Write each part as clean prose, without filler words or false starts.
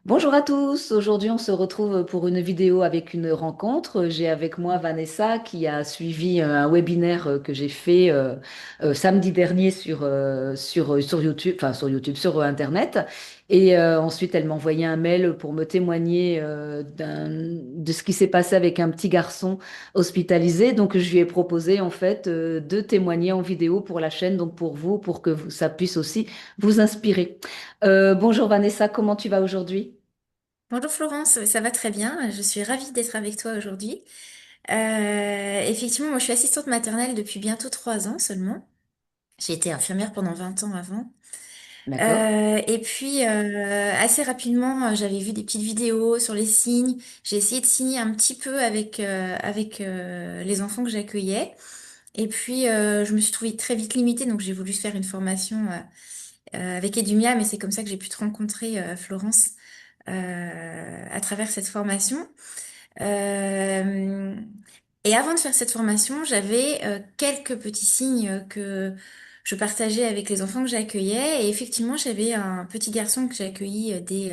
Bonjour à tous, aujourd'hui on se retrouve pour une vidéo avec une rencontre. J'ai avec moi Vanessa qui a suivi un webinaire que j'ai fait samedi dernier sur YouTube, enfin sur YouTube, sur Internet. Et ensuite elle m'a envoyé un mail pour me témoigner de ce qui s'est passé avec un petit garçon hospitalisé. Donc je lui ai proposé en fait de témoigner en vidéo pour la chaîne, donc pour vous, pour que ça puisse aussi vous inspirer. Bonjour Vanessa, comment tu vas aujourd'hui? Bonjour Florence, ça va très bien. Je suis ravie d'être avec toi aujourd'hui. Effectivement, moi je suis assistante maternelle depuis bientôt 3 ans seulement. J'ai été infirmière pendant 20 ans avant. D'accord? Et puis assez rapidement, j'avais vu des petites vidéos sur les signes. J'ai essayé de signer un petit peu avec les enfants que j'accueillais. Et puis je me suis trouvée très vite limitée, donc j'ai voulu faire une formation avec Edumia, mais c'est comme ça que j'ai pu te rencontrer, Florence, à travers cette formation. Euh, et avant de faire cette formation, j'avais quelques petits signes que je partageais avec les enfants que j'accueillais. Et effectivement, j'avais un petit garçon que j'ai accueilli dès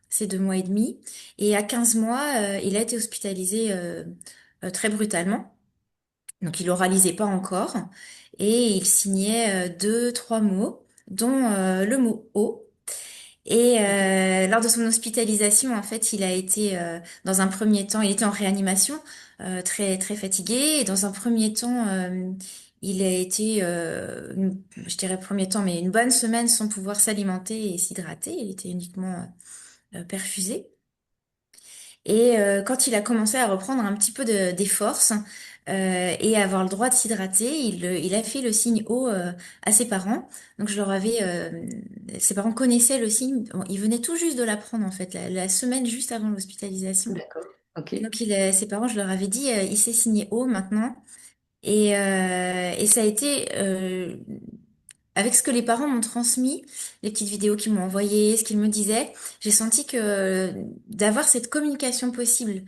ses 2 mois et demi. Et à 15 mois, il a été hospitalisé très brutalement. Donc, il oralisait pas encore. Et il signait deux, trois mots, dont le mot eau. Et Ok. lors de son hospitalisation, en fait, il a été dans un premier temps, il était en réanimation, très très fatigué. Et dans un premier temps, il a été, je dirais premier temps, mais une bonne semaine sans pouvoir s'alimenter et s'hydrater. Il était uniquement perfusé. Et quand il a commencé à reprendre un petit peu des forces et à avoir le droit de s'hydrater, il a fait le signe O à ses parents. Donc je leur avais, ses parents connaissaient le signe. Bon, ils venaient tout juste de l'apprendre en fait, la semaine juste avant l'hospitalisation. D'accord. Ok. Et donc ses parents, je leur avais dit, il sait signer O maintenant. Et ça a été avec ce que les parents m'ont transmis, les petites vidéos qu'ils m'ont envoyées, ce qu'ils me disaient, j'ai senti que d'avoir cette communication possible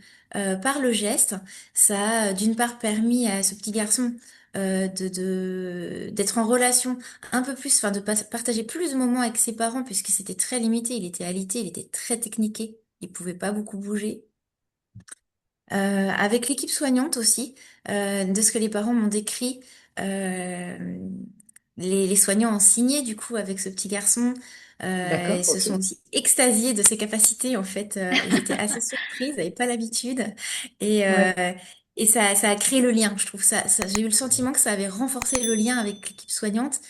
par le geste, ça a d'une part permis à ce petit garçon d'être en relation un peu plus, enfin de partager plus de moments avec ses parents puisque c'était très limité, il était alité, il était très techniqué, il pouvait pas beaucoup bouger. Avec l'équipe soignante aussi, de ce que les parents m'ont décrit, euh, les soignants ont signé du coup avec ce petit garçon. D'accord. Ils se Ok. sont aussi extasiés de ses capacités. En fait, ils étaient assez surpris, ils n'avaient pas l'habitude. Et, Ouais. euh, et ça a créé le lien. Je trouve j'ai eu le sentiment que ça avait renforcé le lien avec l'équipe soignante.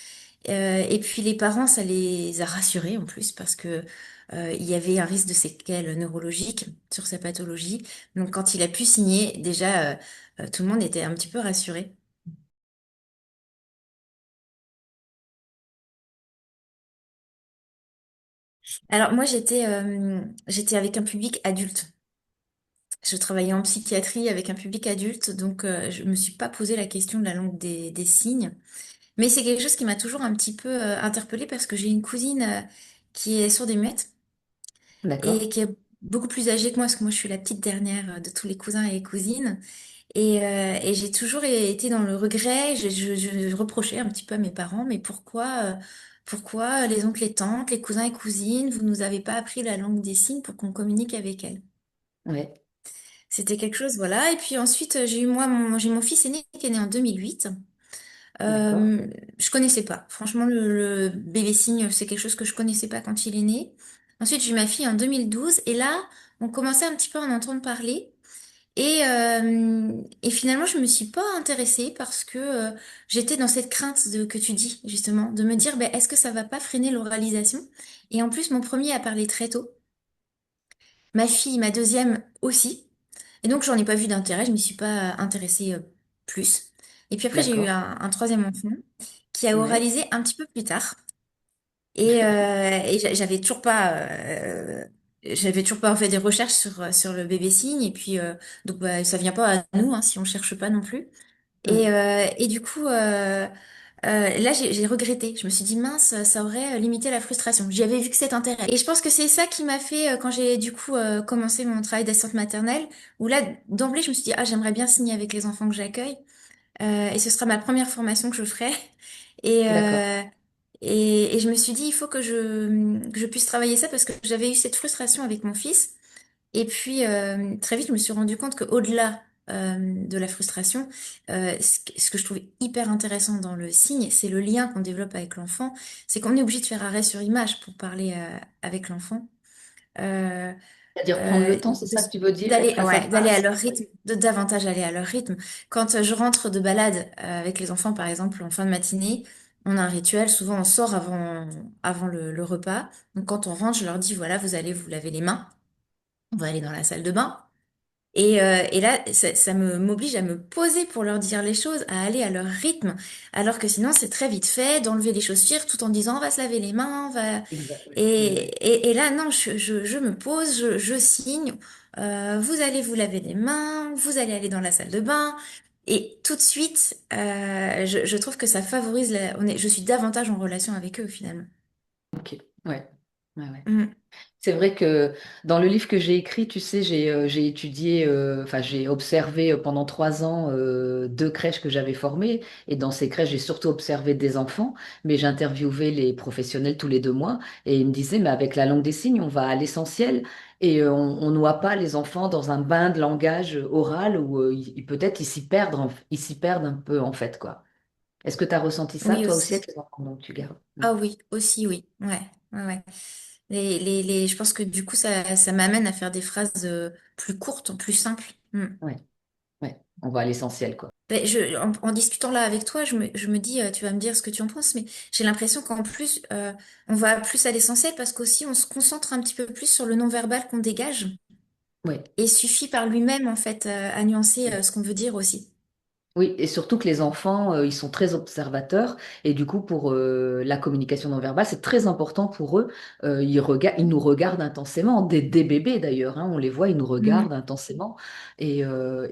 Et puis les parents, ça les a rassurés en plus parce que il y avait un risque de séquelles neurologiques sur sa pathologie. Donc quand il a pu signer, déjà tout le monde était un petit peu rassuré. Alors moi j'étais avec un public adulte. Je travaillais en psychiatrie avec un public adulte, donc je me suis pas posé la question de la langue des signes. Mais c'est quelque chose qui m'a toujours un petit peu interpellée parce que j'ai une cousine qui est sourde et muette D'accord. et qui est beaucoup plus âgée que moi, parce que moi je suis la petite dernière de tous les cousins et les cousines. Et j'ai toujours été dans le regret, je reprochais un petit peu à mes parents, mais pourquoi les oncles et tantes, les cousins et cousines, vous nous avez pas appris la langue des signes pour qu'on communique avec elles? Ouais. C'était quelque chose, voilà. Et puis ensuite, j'ai mon fils aîné qui est né en 2008. D'accord. Je connaissais pas. Franchement, le bébé signe, c'est quelque chose que je connaissais pas quand il est né. Ensuite, j'ai eu ma fille en 2012 et là, on commençait un petit peu à en entendre parler. Et finalement, je me suis pas intéressée parce que j'étais dans cette crainte que tu dis, justement, de me dire, ben, est-ce que ça va pas freiner l'oralisation? Et en plus, mon premier a parlé très tôt, ma fille, ma deuxième aussi. Et donc, j'en ai pas vu d'intérêt, je m'y suis pas intéressée plus. Et puis après, j'ai eu D'accord. un troisième enfant qui a Ouais. oralisé un petit peu plus tard. Et j'avais toujours pas fait des recherches sur le bébé signe. Et puis, donc, bah, ça vient pas à nous, hein, si on cherche pas non plus. Mm. Et du coup, là, j'ai regretté. Je me suis dit, mince, ça aurait limité la frustration. J'y avais vu que cet intérêt. Et je pense que c'est ça qui m'a fait, quand j'ai du coup commencé mon travail d'assistante maternelle, où là, d'emblée, je me suis dit, ah, j'aimerais bien signer avec les enfants que j'accueille. et ce sera ma première formation que je ferai. Et, D'accord. euh, et je me suis dit, il faut que je puisse travailler ça parce que j'avais eu cette frustration avec mon fils. Et puis, très vite, je me suis rendu compte qu'au-delà de la frustration, ce que je trouvais hyper intéressant dans le signe, c'est le lien qu'on développe avec l'enfant. C'est qu'on est obligé de faire arrêt sur image pour parler avec l'enfant. Euh, C'est-à-dire prendre le temps, c'est ça que tu veux dire, D'aller être à sa ouais, d'aller à place? leur rythme, de davantage aller à leur rythme. Quand je rentre de balade avec les enfants, par exemple, en fin de matinée, on a un rituel. Souvent, on sort avant le repas. Donc, quand on rentre, je leur dis, voilà, vous allez vous laver les mains. On va aller dans la salle de bain. Et là, ça m'oblige à me poser pour leur dire les choses, à aller à leur rythme, alors que sinon c'est très vite fait d'enlever les chaussures tout en disant on va se laver les mains, on va... Exact. Oui, oui, oui. Et là, non, je me pose, je signe, vous allez vous laver les mains, vous allez aller dans la salle de bain, et tout de suite, je trouve que ça favorise je suis davantage en relation avec eux finalement. Ok. Ouais. Ouais, ouais. Mm. C'est vrai que dans le livre que j'ai écrit, tu sais, j'ai étudié, enfin j'ai observé pendant 3 ans deux crèches que j'avais formées. Et dans ces crèches, j'ai surtout observé des enfants, mais j'interviewais les professionnels tous les 2 mois et ils me disaient, mais avec la langue des signes, on va à l'essentiel et on noie pas les enfants dans un bain de langage oral où peut-être ils s'y perdent un peu en fait, quoi. Est-ce que tu as ressenti ça Oui toi aussi aussi. avec les enfants dont tu gardes? Mm. Ah oui, aussi oui. Ouais, ouais, ouais. Je pense que du coup, ça m'amène à faire des phrases plus courtes, plus simples. Hmm. Ouais, ouais, on va à l'essentiel, quoi. Ben, en discutant là avec toi, je me dis, tu vas me dire ce que tu en penses, mais j'ai l'impression qu'en plus, on va plus à l'essentiel parce qu'aussi, on se concentre un petit peu plus sur le non-verbal qu'on dégage Ouais. et suffit par lui-même, en fait, à nuancer ce qu'on veut dire aussi. Oui, et surtout que les enfants, ils sont très observateurs, et du coup, pour la communication non verbale, c'est très important pour eux. Ils nous regardent intensément, des bébés d'ailleurs, hein, on les voit, ils nous regardent Hmm. intensément, et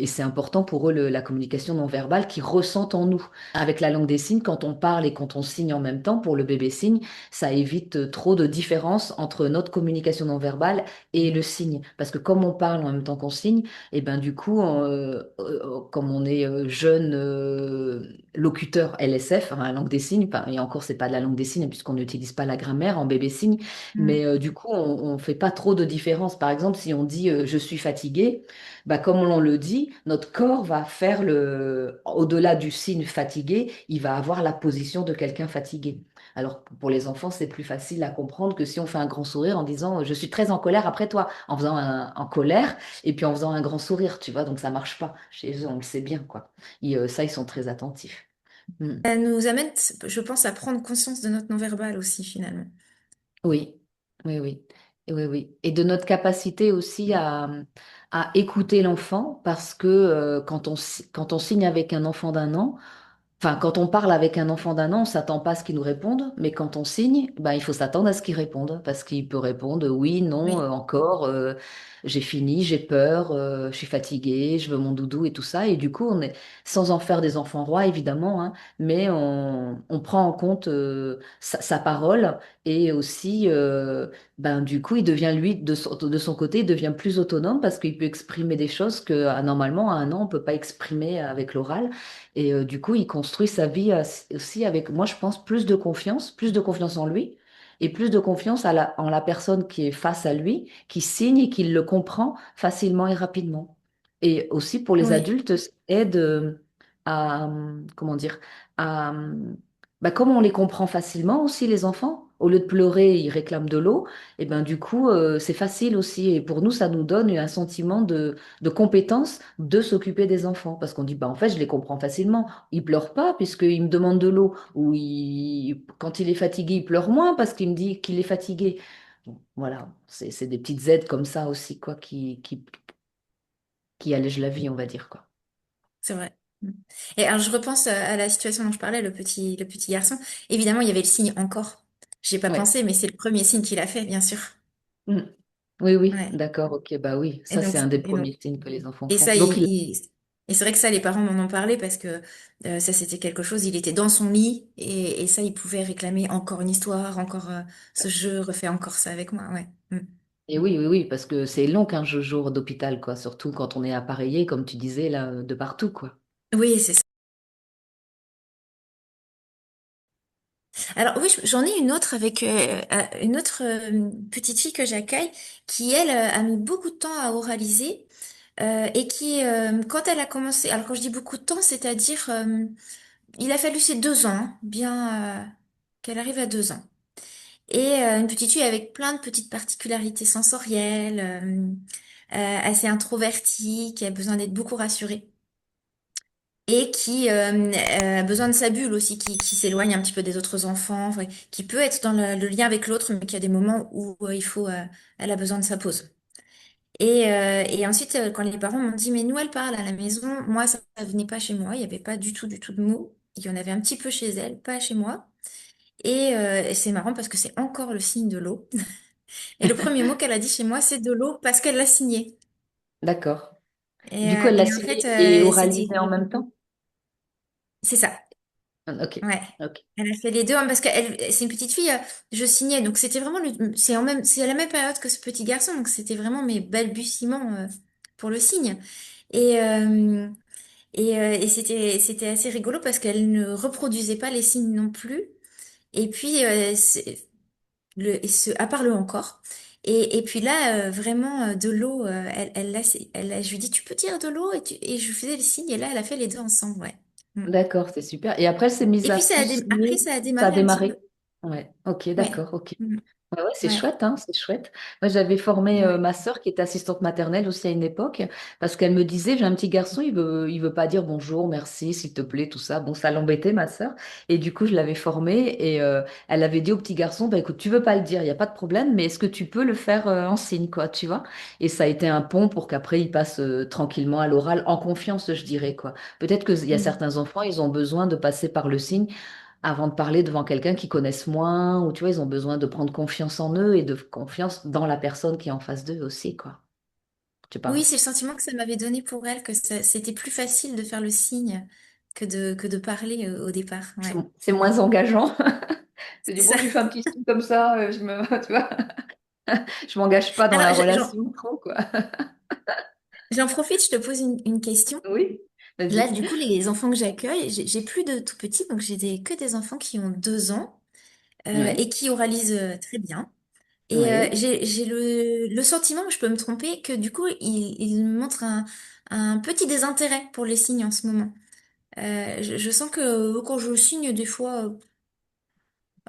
c'est important pour eux la communication non verbale qu'ils ressentent en nous. Avec la langue des signes, quand on parle et quand on signe en même temps, pour le bébé signe, ça évite trop de différence entre notre communication non verbale et le signe, parce que comme on parle en même temps qu'on signe, et ben du coup, comme on est jeune locuteur LSF, hein, langue des signes, enfin, et encore c'est pas de la langue des signes puisqu'on n'utilise pas la grammaire en bébé signe, Hmm. mais du coup on fait pas trop de différence. Par exemple, si on dit je suis fatigué, bah, comme on le dit, notre corps va faire au-delà du signe fatigué, il va avoir la position de quelqu'un fatigué. Alors pour les enfants, c'est plus facile à comprendre que si on fait un grand sourire en disant je suis très en colère après toi, en faisant en colère et puis en faisant un grand sourire, tu vois, donc ça marche pas. Chez eux, on le sait bien, quoi. Ça, ils sont très attentifs. Mm. Ça nous amène, je pense, à prendre conscience de notre non-verbal aussi, finalement. Oui, oui, oui. Oui, oui. Et de notre capacité aussi à écouter l'enfant, parce que quand on signe avec un enfant d'1 an, enfin, quand on parle avec un enfant d'1 an, on s'attend pas à ce qu'il nous réponde, mais quand on signe, ben, il faut s'attendre à ce qu'il réponde, parce qu'il peut répondre oui, non, Oui, encore, j'ai fini, j'ai peur, je suis fatigué, je veux mon doudou et tout ça. Et du coup, on est sans en faire des enfants rois, évidemment, hein, mais on prend en compte sa parole et aussi, ben, du coup, il devient lui, de son côté, il devient plus autonome parce qu'il peut exprimer des choses que normalement, à 1 an, on peut pas exprimer avec l'oral. Et du coup, il construit sa vie aussi avec, moi, je pense, plus de confiance en lui et plus de confiance en la personne qui est face à lui, qui signe et qui le comprend facilement et rapidement. Et aussi pour les oui. adultes, ça aide comment dire, à, bah, comme on les comprend facilement aussi, les enfants, au lieu de pleurer, ils réclament de l'eau, et ben du coup, c'est facile aussi. Et pour nous, ça nous donne un sentiment de compétence de s'occuper des enfants. Parce qu'on dit, bah, en fait, je les comprends facilement. Il pleure pas puisqu'il me demande de l'eau. Ou quand il est fatigué, il pleure moins parce qu'il me dit qu'il est fatigué. Bon, voilà, c'est des petites aides comme ça aussi, quoi, qui allègent la vie, on va dire, quoi. C'est vrai. Mm. Et alors, je repense à la situation dont je parlais, le petit garçon. Évidemment, il y avait le signe encore. J'y ai pas Ouais. pensé, mais c'est le premier signe qu'il a fait, bien sûr. Mm. Oui, oui, Ouais. d'accord, ok, bah oui, Et ça donc, c'est un des et donc, premiers signes que les enfants et font. ça, Donc, et c'est vrai que ça, les parents m'en ont parlé parce que ça, c'était quelque chose. Il était dans son lit et ça, il pouvait réclamer encore une histoire, encore ce jeu, refait encore ça avec moi. Ouais. Mm. et oui, oui, oui, parce que c'est long 15 jours d'hôpital, quoi, surtout quand on est appareillé, comme tu disais, là, de partout, quoi. Oui, c'est ça. Alors oui, j'en ai une autre avec une autre petite fille que j'accueille qui, elle, a mis beaucoup de temps à oraliser et qui, quand elle a commencé, alors quand je dis beaucoup de temps, c'est-à-dire, il a fallu ses 2 ans, hein, bien qu'elle arrive à 2 ans. Et une petite fille avec plein de petites particularités sensorielles, assez introvertie, qui a besoin d'être beaucoup rassurée. Et qui a besoin de sa bulle aussi, qui s'éloigne un petit peu des autres enfants, enfin, qui peut être dans le lien avec l'autre, mais qui a des moments où elle a besoin de sa pause. Et ensuite, quand les parents m'ont dit, mais nous, elle parle à la maison, moi, ça venait pas chez moi, il n'y avait pas du tout de mots. Il y en avait un petit peu chez elle, pas chez moi. Et c'est marrant parce que c'est encore le signe de l'eau. Et le premier mot qu'elle a dit chez moi, c'est de l'eau parce qu'elle l'a signé. D'accord. Du coup, elle l'a Et en fait, signé et c'était, oralisé en même temps? c'est ça. Ah, ok. Ouais, Ok. elle a fait les deux hein, parce qu'elle, c'est une petite fille. Je signais, donc c'était vraiment c'est à la même période que ce petit garçon, donc c'était vraiment mes balbutiements pour le signe. Et et c'était assez rigolo parce qu'elle ne reproduisait pas les signes non plus. Et puis à part le encore. Et puis là, vraiment de l'eau, je lui dis tu peux dire de l'eau et je lui faisais le signe et là elle a fait les deux ensemble, ouais. Mm. D'accord, c'est super. Et après, elle s'est mise Et à puis plus après signer. ça a Ça a démarré un petit démarré. peu. Ouais. Ok, Ouais. d'accord. Ok. Mm. Ouais, ouais, c'est Ouais. chouette, hein, c'est chouette. Moi, j'avais formé Ouais. ma sœur qui était assistante maternelle aussi à une époque, parce qu'elle me disait, j'ai un petit garçon, il veut pas dire bonjour, merci, s'il te plaît, tout ça. Bon, ça l'embêtait, ma sœur. Et du coup, je l'avais formée et elle avait dit au petit garçon, bah écoute, tu veux pas le dire, il y a pas de problème, mais est-ce que tu peux le faire en signe, quoi, tu vois? Et ça a été un pont pour qu'après, il passe tranquillement à l'oral, en confiance, je dirais, quoi. Peut-être qu'il y a Mm. certains enfants, ils ont besoin de passer par le signe avant de parler devant quelqu'un qu'ils connaissent moins, ou tu vois, ils ont besoin de prendre confiance en eux et de confiance dans la personne qui est en face d'eux aussi, quoi. Je sais Oui, pas. c'est le sentiment que ça m'avait donné pour elle, que c'était plus facile de faire le signe que de parler au départ. C'est Ouais. c'est moins engageant. Je dis, C'est bon, ça. je lui fais un petit signe comme ça, tu vois, je m'engage pas dans Alors, la relation trop, quoi. j'en profite, je te pose une question. Oui, Là, vas-y. du coup, les enfants que j'accueille, j'ai plus de tout petits, donc que des enfants qui ont 2 ans et Oui, qui oralisent très bien. Et oui. j'ai le sentiment, je peux me tromper, que du coup, ils montrent un petit désintérêt pour les signes en ce moment. Je sens que quand je signe, des fois,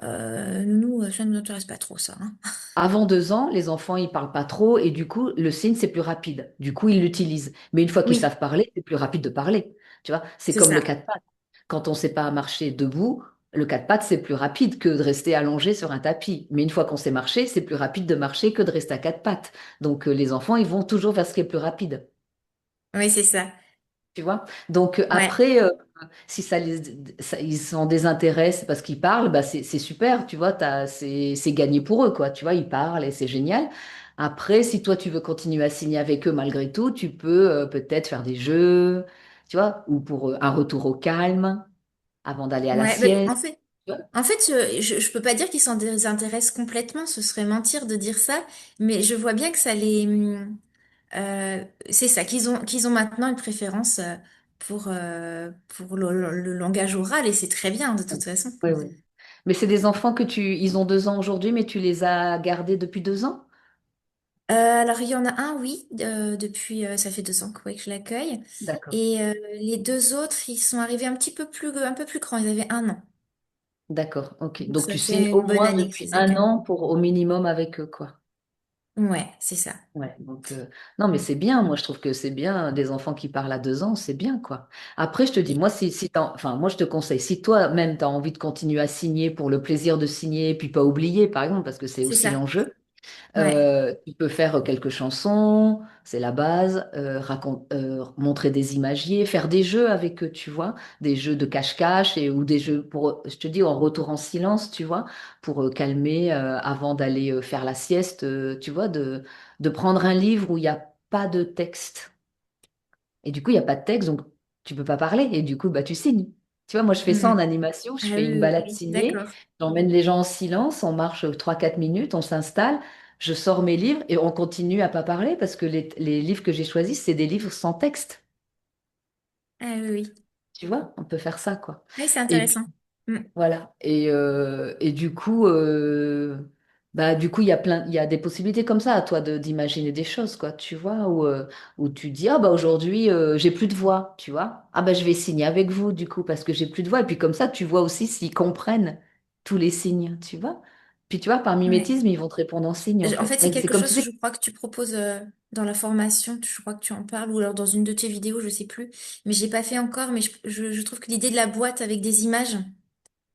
nous, ça ne nous intéresse pas trop, ça, hein. Avant 2 ans, les enfants, ils parlent pas trop et du coup, le signe, c'est plus rapide. Du coup, ils l'utilisent. Mais une fois qu'ils savent Oui, parler, c'est plus rapide de parler. Tu vois, c'est c'est comme le ça. quatre pattes. Quand on ne sait pas marcher debout, le quatre pattes, c'est plus rapide que de rester allongé sur un tapis. Mais une fois qu'on sait marcher, c'est plus rapide de marcher que de rester à quatre pattes. Donc, les enfants, ils vont toujours vers ce qui est plus rapide. Oui, c'est ça. Tu vois? Donc Ouais. après, si ils s'en désintéressent parce qu'ils parlent, bah c'est super, tu vois, c'est gagné pour eux, quoi. Tu vois, ils parlent et c'est génial. Après, si toi tu veux continuer à signer avec eux malgré tout, tu peux peut-être faire des jeux, tu vois, ou pour un retour au calme avant d'aller à la Ouais, ben, sieste. Tu vois. en fait, je peux pas dire qu'ils s'en désintéressent complètement, ce serait mentir de dire ça, mais je vois bien que ça euh, c'est ça, qu'ils ont maintenant une préférence pour le langage oral, et c'est très bien de toute façon. Oui, oui. Mais c'est des enfants ils ont 2 ans aujourd'hui, mais tu les as gardés depuis 2 ans? Alors, il y en a un, oui, depuis, ça fait 2 ans que, ouais, que je l'accueille, D'accord. et les deux autres, ils sont arrivés un peu plus grands, ils avaient 1 an, D'accord, ok. donc Donc ça tu signes fait au une bonne moins année que je depuis les un accueille. an pour au minimum avec eux, quoi. Ouais, c'est ça. Ouais, donc non, mais c'est bien. Moi, je trouve que c'est bien des enfants qui parlent à 2 ans, c'est bien quoi. Après, je te dis, Et- moi, enfin, moi, je te conseille, si toi-même tu as envie de continuer à signer pour le plaisir de signer, puis pas oublier, par exemple, parce que c'est C'est aussi ça. l'enjeu. Ouais. Tu peux faire quelques chansons, c'est la base, montrer des imagiers, faire des jeux avec eux, tu vois, des jeux de cache-cache ou des jeux pour, je te dis, en retour en silence, tu vois, pour calmer avant d'aller faire la sieste, tu vois, de prendre un livre où il n'y a pas de texte. Et du coup, il n'y a pas de texte, donc tu peux pas parler. Et du coup, bah, tu signes. Tu vois, moi, je fais ça en Mhm. animation. Je Ah fais oui, une oui, balade oui, signée. d'accord. J'emmène les gens en silence. On marche 3 4 minutes. On s'installe. Je sors mes livres et on continue à pas parler parce que les livres que j'ai choisis, c'est des livres sans texte. Ah oui, oui. Tu vois, on peut faire ça, quoi. Oui, c'est Et puis, intéressant. Mm. Voilà. Et du coup, il y a des possibilités comme ça à toi d'imaginer des choses, quoi, tu vois, où tu dis, ah bah aujourd'hui, j'ai plus de voix, tu vois. Ah bah je vais signer avec vous, du coup, parce que j'ai plus de voix. Et puis comme ça, tu vois aussi s'ils comprennent tous les signes, tu vois. Puis tu vois, par Ouais. mimétisme, ils vont te répondre en signes, en En fait. fait, c'est Mais c'est quelque comme tu chose, sais. je crois, que tu proposes dans la formation, je crois que tu en parles, ou alors dans une de tes vidéos, je sais plus. Mais j'ai pas fait encore, mais je trouve que l'idée de la boîte avec des images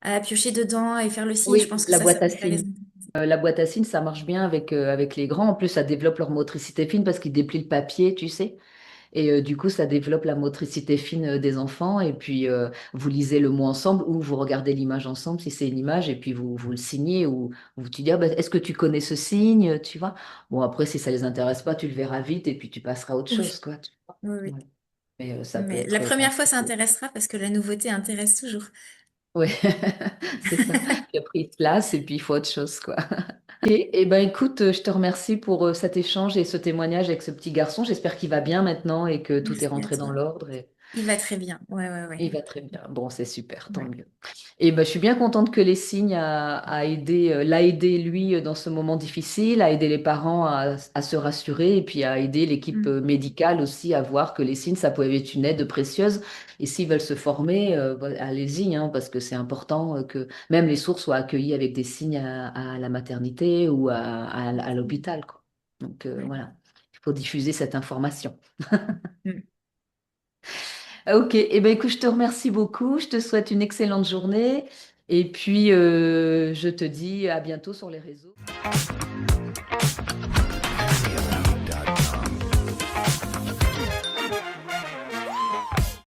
à piocher dedans et faire le signe, je Oui, pense que la ça boîte à pourrait les signes. intéresser. La boîte à signes, ça marche bien avec les grands. En plus, ça développe leur motricité fine parce qu'ils déplient le papier, tu sais. Et du coup, ça développe la motricité fine des enfants. Et puis, vous lisez le mot ensemble ou vous regardez l'image ensemble si c'est une image. Et puis, vous le signez ou tu dis, ah, bah, est-ce que tu connais ce signe? Tu vois? Bon, après, si ça les intéresse pas, tu le verras vite et puis tu passeras à autre chose, Oui, quoi. Tu vois. oui, oui. Ouais. Mais ça peut Mais la être première fois, ça sympa. intéressera parce que la nouveauté intéresse toujours. Ouais, c'est ça. Puis après, il te lasse et puis il faut autre chose, quoi. Et ben écoute, je te remercie pour cet échange et ce témoignage avec ce petit garçon. J'espère qu'il va bien maintenant et que tout est Merci à rentré toi. dans l'ordre et Il va très bien. Ouais, ouais, il ouais. va très bien. Bon, c'est super, tant Ouais. mieux. Et ben, je suis bien contente que les signes l'a aidé lui dans ce moment difficile, a aidé les parents à se rassurer et puis a aidé l'équipe Mm. médicale aussi à voir que les signes, ça pouvait être une aide précieuse. Et s'ils veulent se former, allez-y, hein, parce que c'est important que même les sourds soient accueillis avec des signes à la maternité ou à l'hôpital, quoi. Donc Ouais. voilà, il faut diffuser cette information. Mm. Ok, eh ben écoute, je te remercie beaucoup, je te souhaite une excellente journée et puis je te dis à bientôt sur les réseaux.